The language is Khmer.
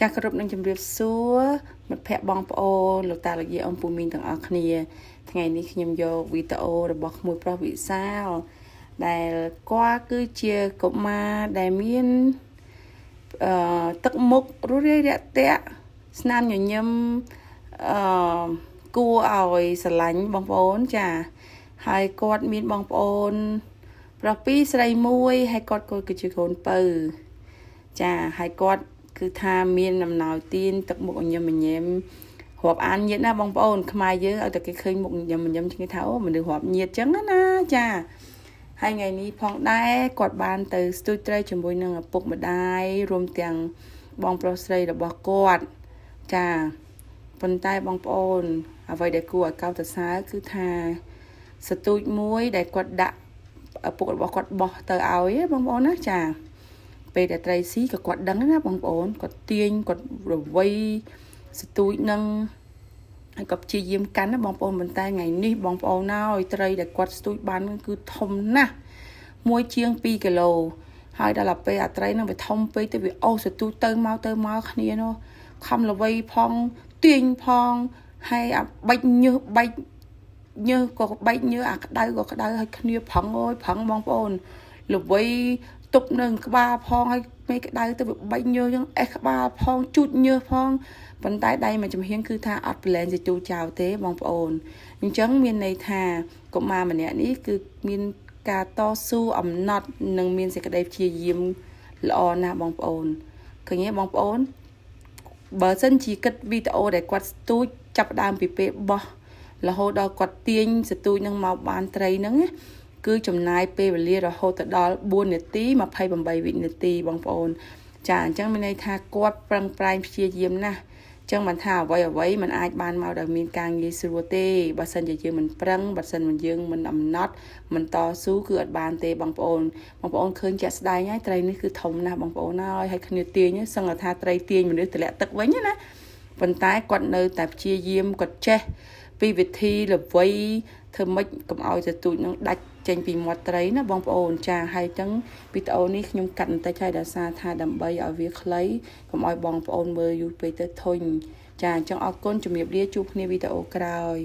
ចាស់គ្រប់នឹងជម្រាបសួរមិត្តភ័ក្តិបងប្អូនលោកតាលោកយាយអ៊ំពូមីងទាំងអស់គ្នាថ្ងៃនេះខ្ញុំយកវីដេអូរបស់ក្មួយប្រុសវិសាលដែលគាត់គឺជាកុមារដែលមានទឹកមុខរួសរាយរាក់ទាក់ស្នាមញញឹមគួរឲ្យស្រឡាញ់បងប្អូនចាហើយគាត់មានបងប្អូនប្រុសពីរស្រីមួយហើយគាត់គឺជាកូនពៅចាហើយគាត់គឺថាមានដំណោយទានទឹកមុខញញឹមញញឹមរាប់អានញាតណាបងប្អូនខ្មែរយើងឲ្យតែគេឃើញមុខញញឹមញញឹមគេថាអូមនុស្សរាប់ញាតចឹងណាចាហើយថ្ងៃនេះផងដែរគាត់បានទៅស្ទូចត្រីជាមួយនឹងឪពុកម្ដាយរួមទាំងបងប្រុសស្រីរបស់គាត់ចាប៉ុន្តែបងប្អូនអ្វីដែលគួរឲ្យកោតសរសើរគឺថាស្ទូចមួយដែលគាត់ដាក់ឪពុករបស់គាត់បោះទៅឲ្យបងប្អូនណាចាពេលដែលត្រីស៊ីក៏គាត់ដឹងណាបងប្អូនគាត់ទាញគាត់រវៃស្ទូចនឹងហើយក៏ព្យាយាមកាន់ណាបងប្អូនប៉ុន្តែថ្ងៃនេះបងប្អូនហើយត្រីដែលគាត់ស្ទូចបានគឺធំណាស់មួយជាង2គីឡូហើយដល់ពេលអាត្រីនឹងវាធំពេកទៅវាអូសស្ទូចទៅមកគ្នានោះខំល្វីផងទាញផងហើយអាបែកញើសបែកញើសក៏បែកញើសអាក្តៅក៏ក្តៅហើយគ្នាប្រឹងអើយប្រឹងបងប្អូនល្វីទប់នឹងក្បាលផងហើយពេលក្តៅទៅវាបែកញើសយ៉ាងអេះក្បាលផងជូតញើសផងប៉ុន្តែដៃមួយចំហៀងគឺថាអត់ប្រឡែងទៅទូចោលទេបងប្អូនអញ្ចឹងមានន័យថាកុមារម្នាក់នេះគឺមានការតស៊ូអំណត់និងមានសេចក្តីព្យាយាមល្អណាស់បងប្អូនឃើញទេបងប្អូនបើសិនជាគិតវីដេអូដែលគាត់ស្ទូចចាប់ដើមពីពេលបោះរហូតដល់គាត់ទាញស្ទូចនឹងមកបានត្រីហ្នឹងគឺចំណាយពេលវេលារហូតដល់4នាទី28វិនាទីបងប្អូនចាអញ្ចឹងមានន័យថាគាត់ប្រឹងប្រែងព្យាយាមណាស់អញ្ចឹងមិនថាអ្វីมันអាចបានមកដោយមានការងាយស្រួលទេបើសិនជាយើងមិនប្រឹងបើសិនជាយើងមិនអំណត់មិនតស៊ូគឺអត់បានទេបងប្អូនឃើញជាក់ស្ដែងហើយត្រីនេះគឺធំណាស់បងប្អូនហើយគ្នាទាញសឹងថាត្រីទាញមនុស្សតម្លាក់ទឹកវិញណាប៉ុន្តែគាត់នៅតែព្យាយាមគាត់ចេះពីវិធីល្វីធ្វើម៉េចកុំឲ្យទៅទូចនឹងដាច់ចេញពីមាត់ត្រីណាបងប្អូនចាហើយចឹងវីដេអូនេះខ្ញុំកាត់បន្តិចឲ្យដោយសារថាដើម្បីឲ្យវាខ្លីកុំឲ្យបងប្អូនមើលយូរពេកទៅធុញចាអញ្ចឹងអរគុណជំរាបលាជួបគ្នាវីដេអូក្រោយ